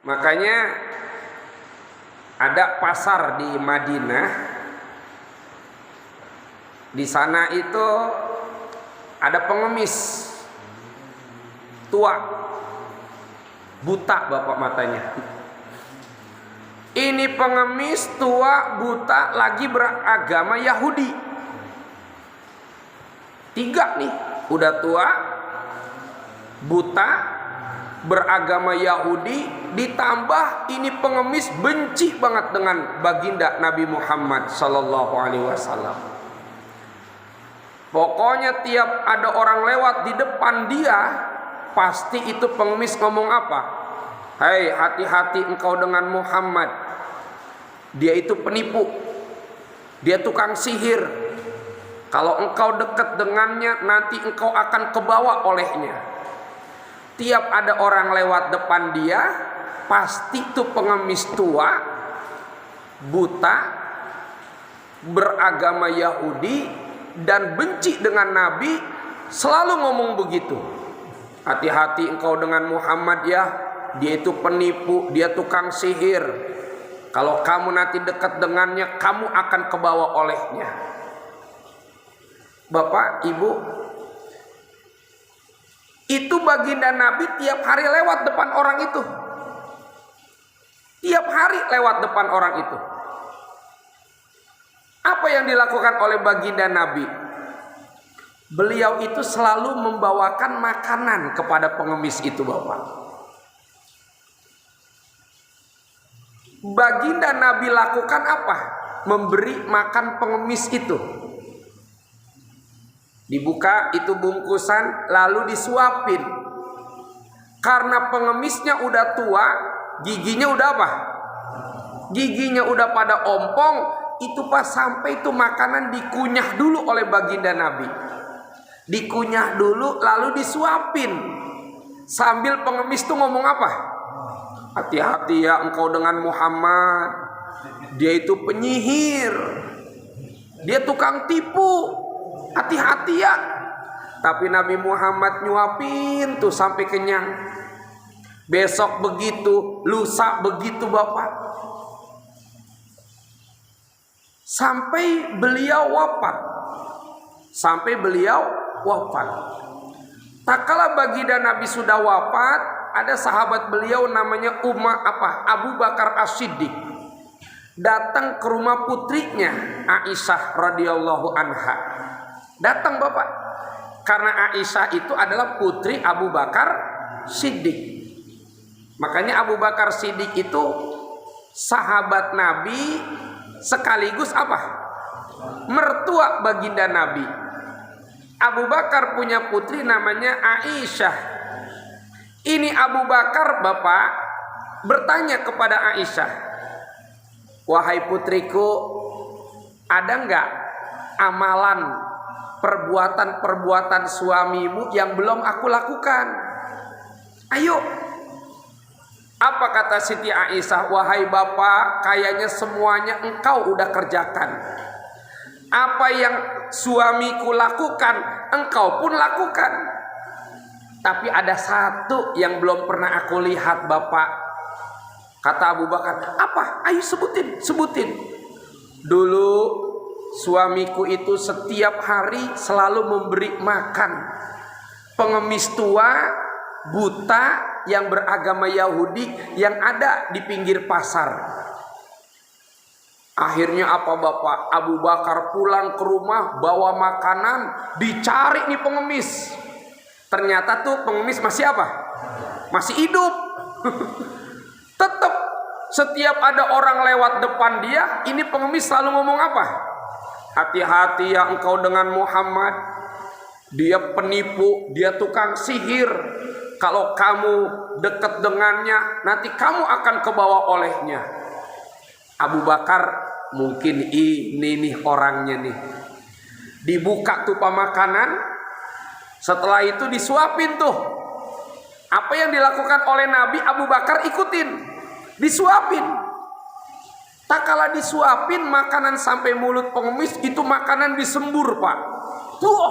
Makanya ada pasar di Madinah. Di sana itu ada pengemis tua, buta bapak matanya. Ini pengemis tua buta lagi beragama Yahudi. 3 nih, udah tua, buta, beragama Yahudi, ditambah ini pengemis benci banget dengan baginda Nabi Muhammad sallallahu alaihi wasallam. Pokoknya tiap ada orang lewat di depan dia, pasti itu pengemis ngomong apa? Hei, hati-hati engkau dengan Muhammad. Dia itu penipu. Dia tukang sihir. Kalau engkau dekat dengannya, nanti engkau akan kebawa olehnya. Tiap ada orang lewat depan dia, pasti itu pengemis tua, buta, beragama Yahudi, dan benci dengan Nabi, selalu ngomong begitu. Hati-hati engkau dengan Muhammad ya, dia itu penipu, dia tukang sihir. Kalau kamu nanti dekat dengannya, kamu akan kebawa olehnya. Bapak, Ibu, itu baginda Nabi tiap hari lewat depan orang itu. Tiap hari lewat depan orang itu. Apa yang dilakukan oleh baginda Nabi? Beliau itu selalu membawakan makanan kepada pengemis itu, Bapak. Baginda Nabi lakukan apa? Memberi makan pengemis itu. Dibuka itu bungkusan, lalu disuapin. Karena pengemisnya udah tua, giginya udah apa? Giginya udah pada ompong. Itu pas sampai itu makanan dikunyah dulu oleh baginda Nabi. Dikunyah dulu, lalu disuapin. Sambil pengemis tuh ngomong apa? Hati-hati ya engkau dengan Muhammad. Dia itu penyihir, dia tukang tipu. Hati-hati ya. Tapi Nabi Muhammad nyuapin tuh sampai kenyang. Besok begitu, lusa begitu Bapak. Sampai beliau wafat. Tak kala baginda Nabi sudah wafat, ada sahabat beliau namanya Abu Bakar As-Siddiq, datang ke rumah putrinya Aisyah radhiyallahu anha. Datang Bapak, karena Aisyah itu adalah putri Abu Bakar Siddiq. Makanya Abu Bakar Siddiq itu sahabat Nabi sekaligus apa? Mertua baginda Nabi. Abu Bakar punya putri namanya Aisyah. Ini Abu Bakar Bapak bertanya kepada Aisyah, wahai putriku, ada enggak amalan perbuatan-perbuatan suamimu yang belum aku lakukan? Ayo. Apa kata Siti Aisyah? Wahai bapak, kayaknya semuanya engkau udah kerjakan. Apa yang suamiku lakukan, engkau pun lakukan. Tapi ada satu yang belum pernah aku lihat bapak. Kata Abu Bakar, apa? Ayo sebutin. Dulu suamiku itu setiap hari selalu memberi makan pengemis tua, buta, yang beragama Yahudi yang ada di pinggir pasar. Akhirnya apa Bapak? Abu Bakar pulang ke rumah bawa makanan, dicari nih pengemis. Ternyata tuh pengemis masih apa? Masih hidup. Tetap setiap ada orang lewat depan dia, ini pengemis selalu ngomong apa? Hati-hati ya engkau dengan Muhammad. Dia penipu, dia tukang sihir. Kalau kamu dekat dengannya, nanti kamu akan kebawa olehnya. Abu Bakar mungkin ini nih orangnya nih. Dibuka tuh makanan. Setelah itu disuapin tuh. Apa yang dilakukan oleh Nabi, Abu Bakar ikutin. Disuapin. Tak kala disuapin makanan sampai mulut pengemis, itu makanan disembur Pak. Tuh.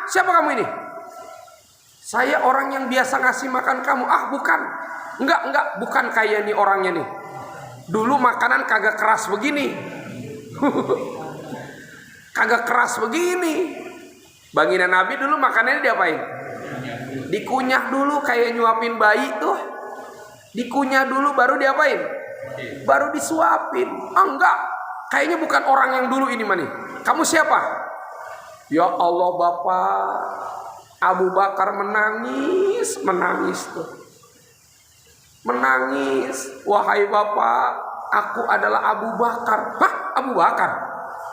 Siapa kamu ini? Saya orang yang biasa ngasih makan kamu. Bukan. Enggak, bukan kayak nih orangnya nih. Dulu makanan kagak keras begini. Kagak keras begini. Baginda Nabi dulu makanannya diapain? Dikunyah dulu kayak nyuapin bayi tuh. Dikunyah dulu baru diapain? Baru disuapin. Enggak. Kayaknya bukan orang yang dulu ini mah nih. Kamu siapa? Ya Allah Bapak. Abu Bakar menangis tuh. Menangis. Wahai Bapak, aku adalah Abu Bakar. Hah? Abu Bakar?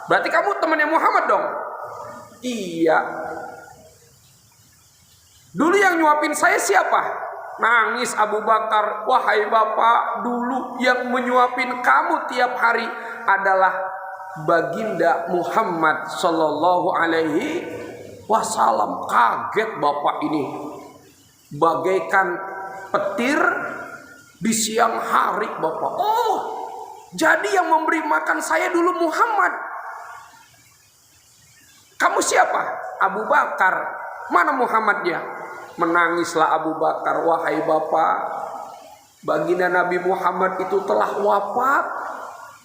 Berarti kamu temannya Muhammad dong? Iya. Dulu yang nyuapin saya siapa? Nangis Abu Bakar. Wahai Bapak, dulu yang menyuapin kamu tiap hari adalah Baginda Muhammad Sallallahu Alaihi Wasallam. Kaget Bapak ini. Bagaikan petir di siang hari Bapak. Oh, jadi yang memberi makan saya dulu Muhammad. Kamu siapa? Abu Bakar. Mana Muhammadnya? Menangislah Abu Bakar. Wahai Bapak, baginda Nabi Muhammad itu telah wafat.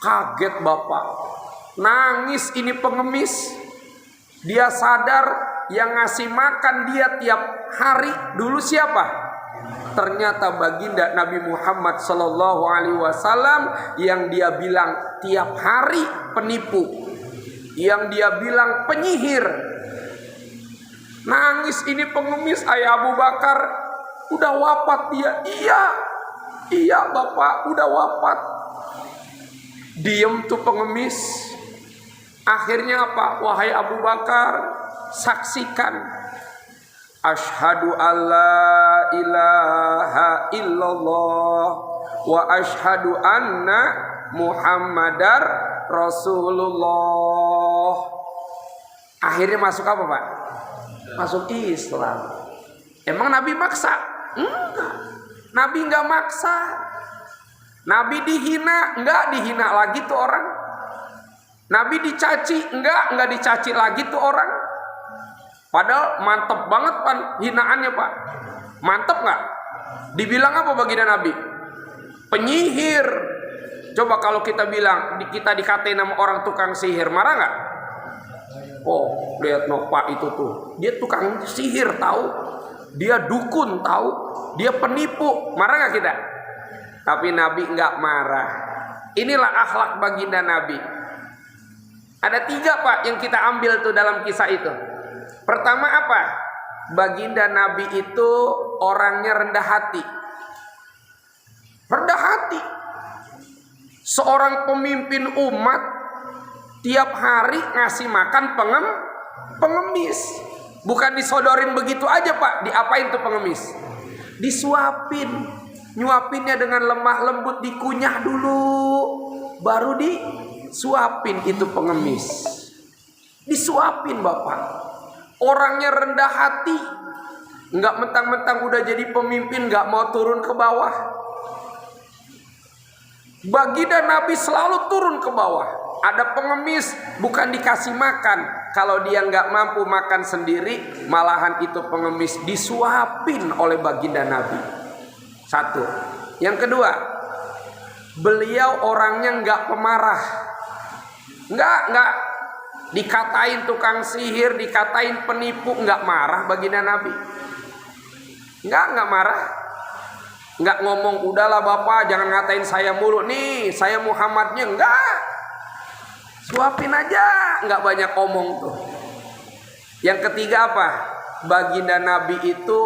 Kaget Bapak. Nangis ini pengemis. Dia sadar yang ngasih makan dia tiap hari dulu siapa? Ternyata baginda Nabi Muhammad Sallallahu Alaihi Wasallam yang dia bilang tiap hari penipu, yang dia bilang penyihir. Nangis ini pengemis. Ayah Abu Bakar udah wafat dia. Iya Bapak udah wafat. Diem tuh pengemis. Akhirnya apa? Wahai Abu Bakar, saksikan. Asyhadu alla ilaha illallah wa asyhadu anna Muhammadar Rasulullah. Akhirnya masuk apa Pak? Masuk Islam. Emang Nabi maksa? Enggak. Nabi enggak maksa. Nabi dihina? Enggak dihina lagi tuh orang. Nabi dicaci? Enggak dicaci lagi tuh orang. Padahal mantep banget Pak hinaannya Pak. Mantep nggak? Dibilang apa baginda Nabi? Penyihir. Coba kalau kita bilang kita dikatain sama orang tukang sihir, marah nggak? Oh, lihat Pak itu tuh. Dia tukang sihir tahu. Dia dukun tahu. Dia penipu. Marah nggak kita? Tapi Nabi nggak marah. Inilah akhlak baginda Nabi. Ada 3 Pak yang kita ambil tuh dalam kisah itu. Pertama apa? Baginda Nabi itu orangnya rendah hati. Rendah hati. Seorang pemimpin umat tiap hari ngasih makan pengemis. Bukan disodorin begitu aja Pak. Diapain tuh pengemis? Disuapin. Nyuapinnya dengan lemah lembut, dikunyah dulu. Baru disuapin itu pengemis. Disuapin Bapak. Orangnya rendah hati. Enggak mentang-mentang udah jadi pemimpin enggak mau turun ke bawah. Baginda Nabi selalu turun ke bawah. Ada pengemis bukan dikasih makan. Kalau dia enggak mampu makan sendiri, malahan itu pengemis disuapin oleh baginda Nabi. 1. Yang kedua, beliau orangnya enggak pemarah. Enggak dikatain tukang sihir, dikatain penipu, enggak marah baginda Nabi. Enggak marah. Enggak ngomong, udahlah Bapak jangan ngatain saya mulu nih, saya Muhammadnya. Enggak. Suapin aja, enggak banyak omong tuh. Yang ketiga apa? Baginda Nabi itu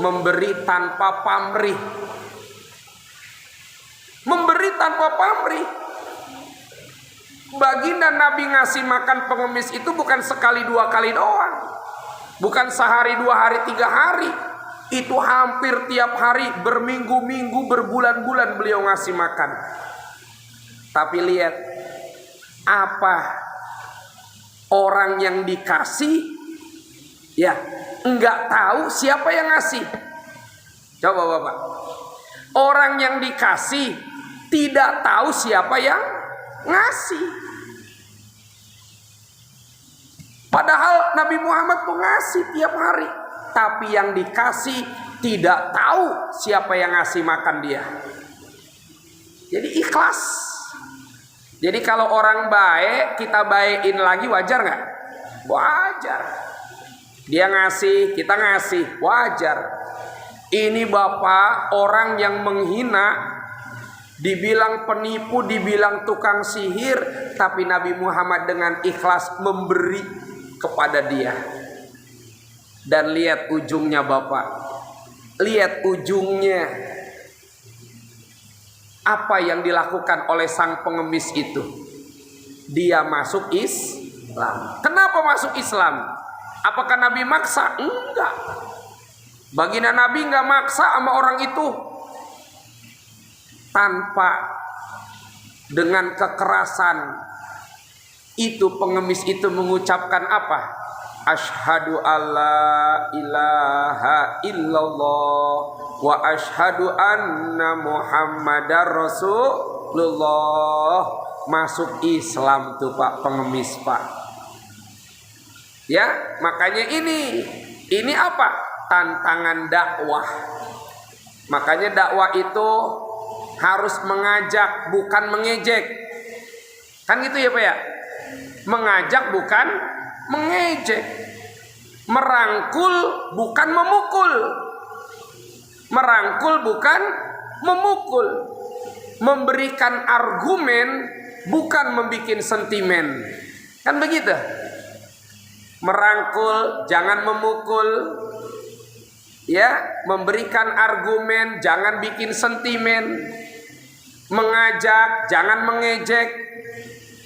memberi tanpa pamrih. Memberi tanpa pamrih. Baginda Nabi ngasih makan pengemis itu bukan sekali 2 kali doang. Bukan sehari, 2 hari, 3 hari. Itu hampir tiap hari, berminggu-minggu, berbulan-bulan beliau ngasih makan. Tapi lihat, apa orang yang dikasih, ya enggak tahu siapa yang ngasih. Coba Bapak. Orang yang dikasih tidak tahu siapa yang ngasih. Padahal Nabi Muhammad tuh ngasih tiap hari. Tapi yang dikasih tidak tahu siapa yang ngasih makan dia. Jadi ikhlas. Jadi kalau orang baik kita baikin lagi, wajar nggak? Wajar. Dia ngasih, kita ngasih, wajar. Ini bapak orang yang menghina, dibilang penipu, dibilang tukang sihir, tapi Nabi Muhammad dengan ikhlas memberi kepada dia. Dan lihat ujungnya bapak, lihat ujungnya. Apa yang dilakukan oleh sang pengemis itu? Dia masuk Islam. Kenapa masuk Islam? Apakah Nabi maksa? Enggak. Baginda Nabi enggak maksa sama orang itu. Tanpa dengan kekerasan itu pengemis itu mengucapkan apa? Asyhadu alla ilaha illallah wa asyhadu anna Muhammadar Rasulullah. Masuk Islam tuh Pak pengemis Pak. Ya, makanya ini apa? Tantangan dakwah. Makanya dakwah itu harus mengajak bukan mengejek. Kan gitu ya Pak ya? Mengajak bukan mengejek. Merangkul bukan memukul. Merangkul bukan memukul. Memberikan argumen bukan membuat sentimen. Kan begitu? Merangkul jangan memukul. Ya, memberikan argumen jangan bikin sentimen. Mengajak jangan mengejek.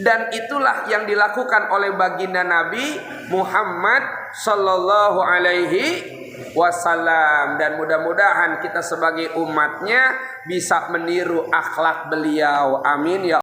Dan itulah yang dilakukan oleh baginda Nabi Muhammad sallallahu alaihi wasallam. Dan mudah-mudahan kita sebagai umatnya bisa meniru akhlak beliau. Amin ya